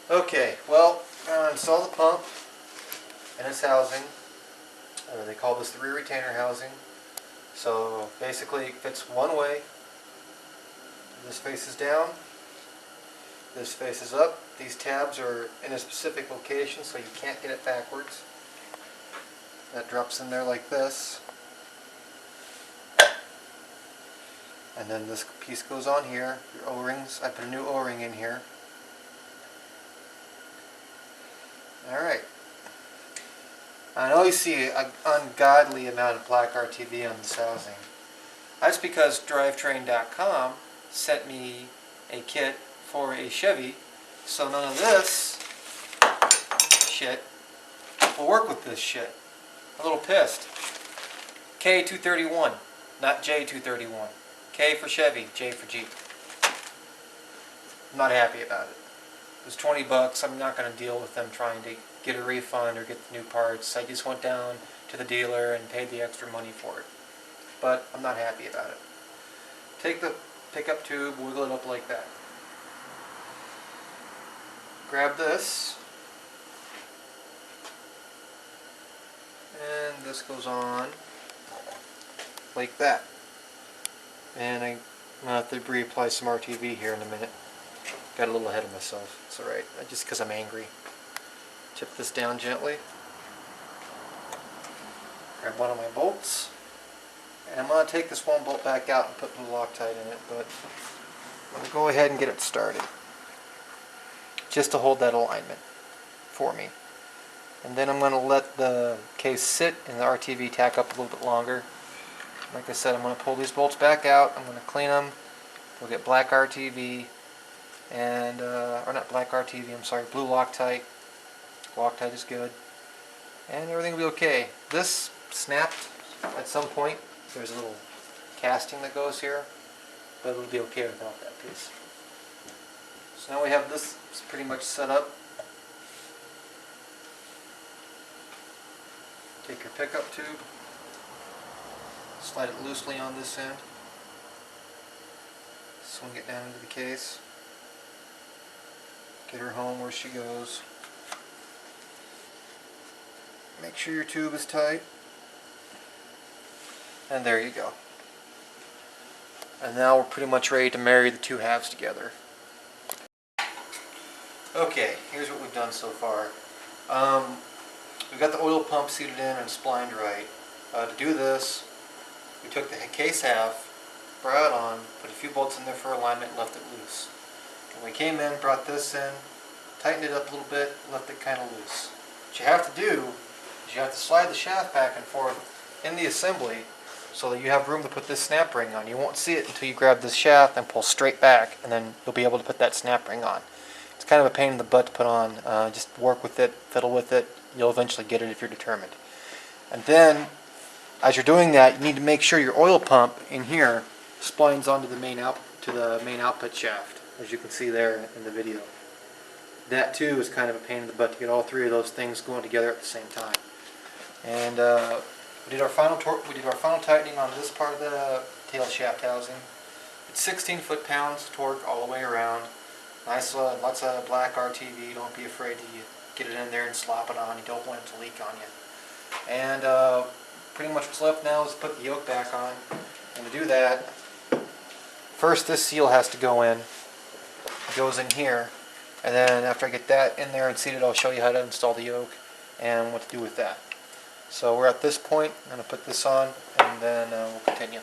Okay, well, install the pump and its housing. They call this the rear retainer housing. So basically it fits one way. This faces down. This faces up. These tabs are in a specific location so you can't get it backwards. That drops in there like this. And then this piece goes on here. Your O-rings. I put a new O-ring in here. Alright. I know you see an ungodly amount of black RTV on this housing. That's because drivetrain.com sent me a kit for a Chevy, so none of this shit will work with this shit. I'm a little pissed. K231, not J231. K for Chevy, J for Jeep. I'm not happy about it. It was 20 bucks. I'm not going to deal with them trying to get a refund or get the new parts. I just went down to the dealer and paid the extra money for it. But I'm not happy about it. Take the pickup tube, wiggle it up like that. Grab this. And this goes on like that. And I'm going to have to reapply some RTV here in a minute. Got a little ahead of myself. It's alright. Just because I'm angry. Tip this down gently. Grab one of my bolts. And I'm going to take this one bolt back out and put the Loctite in it. But I'm going to go ahead and get it started. Just to hold that alignment for me. And then I'm going to let the case sit and the RTV tack up a little bit longer. Like I said, I'm going to pull these bolts back out. I'm going to clean them. We'll get black RTV. And, or not black RTV, I'm sorry, blue Loctite. Loctite is good. And everything will be okay. This snapped at some point. There's a little casting that goes here. But it'll be okay without that piece. So now we have this pretty much set up. Take your pickup tube. Slide it loosely on this end. Swing it down into the case. Get her home where she goes. Make sure your tube is tight. And there you go. And now we're pretty much ready to marry the two halves together. Okay, here's what we've done so far. We've got the oil pump seated in and splined right. To do this, we took the case half, brought it on, put a few bolts in there for alignment, and left it loose. When we came in, brought this in, tightened it up a little bit, left it kind of loose. What you have to do is you have to slide the shaft back and forth in the assembly so that you have room to put this snap ring on. You won't see it until you grab this shaft and pull straight back, and then you'll be able to put that snap ring on. It's kind of a pain in the butt to put on. Just work with it, fiddle with it. You'll eventually get it if you're determined. And then, as you're doing that, you need to make sure your oil pump in here splines onto the main output shaft, as you can see there in the video. That too is kind of a pain in the butt to get all three of those things going together at the same time. And we did our final tightening on this part of the tail shaft housing. It's 16 foot-pounds torque all the way around. Nice, lots of black RTV. Don't be afraid to get it in there and slop it on. You don't want it to leak on you. And pretty much what's left now is put the yoke back on. And to do that, first this seal has to go in. It goes in here. And then after I get that in there and seated, I'll show you how to install the yoke and what to do with that. So we're at this point. I'm going to put this on and then we'll continue.